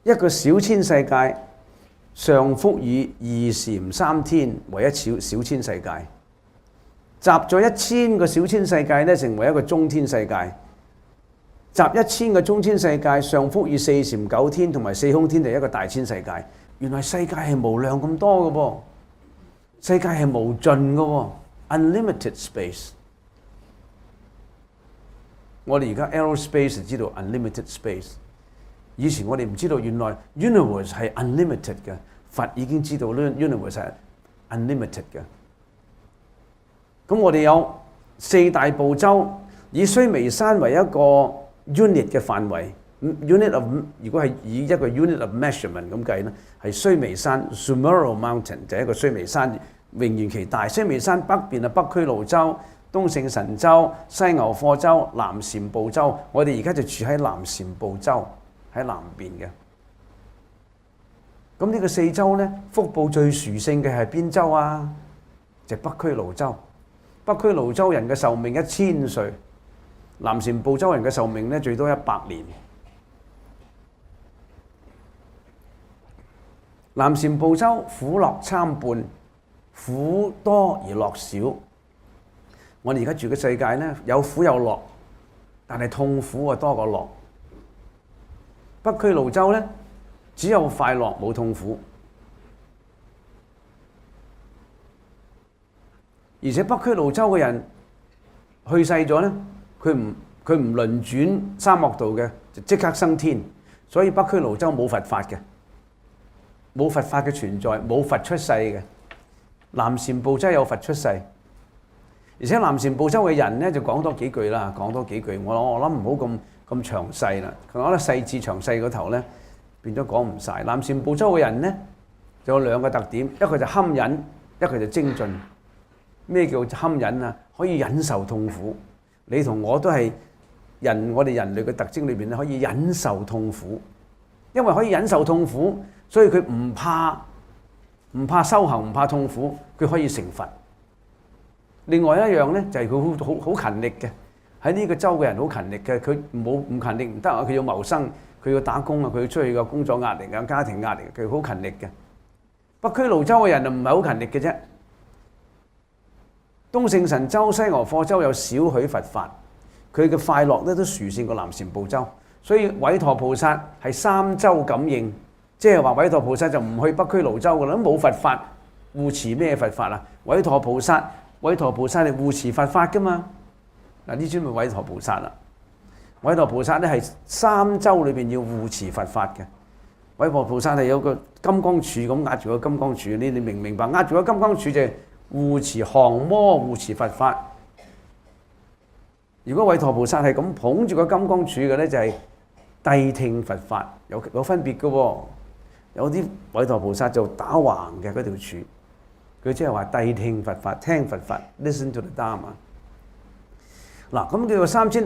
一個小千世界，上復以二禪三天為一小千世界，集咗1000個小千世界咧，成為一個中天世界。集1000個中天世界，上復以四禪九天同埋四空天係一個大千世界。原來世界係無量咁多嘅噃，世界係無盡嘅喎 ，unlimited space。我哋而家 aerospace 知道 unlimited space， 以前我哋唔知道原來 universe 係 unlimited 嘅，佛已經知道呢 universe 係 unlimited 嘅。咁我哋有4大部洲，以須彌山為一個 unit 嘅範圍 ，unit of 如果係以一個 unit of measurement 咁計咧，係須彌山 Sumeru Mountain 就係一個須彌山，蘊元其大。須彌山北邊係北俱盧洲、東勝神洲、西牛貨洲、南贍部洲。我哋而家就住喺南贍部洲，喺南邊嘅。咁呢個4洲咧，福報最殊勝嘅係邊洲啊？就係北俱盧洲。北俱盧洲人嘅壽命1000歲，南贍部洲人嘅壽命咧最多100年。南贍部洲苦樂參半，苦多而樂少。我哋而家住嘅世界咧，有苦有樂，但係痛苦啊多過樂。北俱盧洲咧，只有快樂冇痛苦，而且北俱盧洲嘅人去世咗咧，佢唔輪轉三惡道嘅，就即刻升天。所以北俱盧洲冇佛法嘅，冇佛法嘅存在，冇佛出世嘅。南贍部洲有佛出世。而且南贍部洲嘅人咧就講多幾句啦，講多幾句。我諗唔好咁詳細啦，講得細緻詳細嗰頭咧變咗講唔晒。南贍部洲嘅人咧就有2個特點，一個就堪忍，一個就精進。咩叫堪忍啊？可以忍受痛苦。你同我都係我哋人類嘅特徵裏邊咧可以忍受痛苦，因為可以忍受痛苦，所以佢唔怕修行，唔怕痛苦，佢可以成佛。另外一樣咧就係佢好勤力嘅，喺呢個州嘅人好勤力嘅，佢唔勤力唔得啊！佢要謀生，佢要打工啊，佢要出去嘅工作壓力啊、家庭壓力，佢好勤力嘅。北俱盧洲嘅人就唔係好勤力嘅啫。東勝神洲、西牛貨洲有少許佛法，佢嘅快樂咧都殊勝過南贍部洲，所以韋馱菩薩係3洲感應，即係話韋馱菩薩就唔去北俱盧洲噶啦，都冇佛法護持咩佛法啊？韋馱菩薩係護持佛法噶嘛？嗱，呢尊咪韋馱菩薩啦。韋馱菩薩咧係3洲裏邊要護持佛法嘅。韋馱菩薩係有個金剛杵咁壓住個金剛杵，你明唔明白？壓住個金剛杵就係護持降魔、護持佛法。如果韋馱菩薩係咁捧住個金剛杵嘅咧，就係諦聽佛法，有分別嘅喎。有啲韋馱菩薩就打橫嘅嗰條柱，佢即係話諦聽佛法，聽佛法 ，listen to the Dharma。嗱，咁叫做3000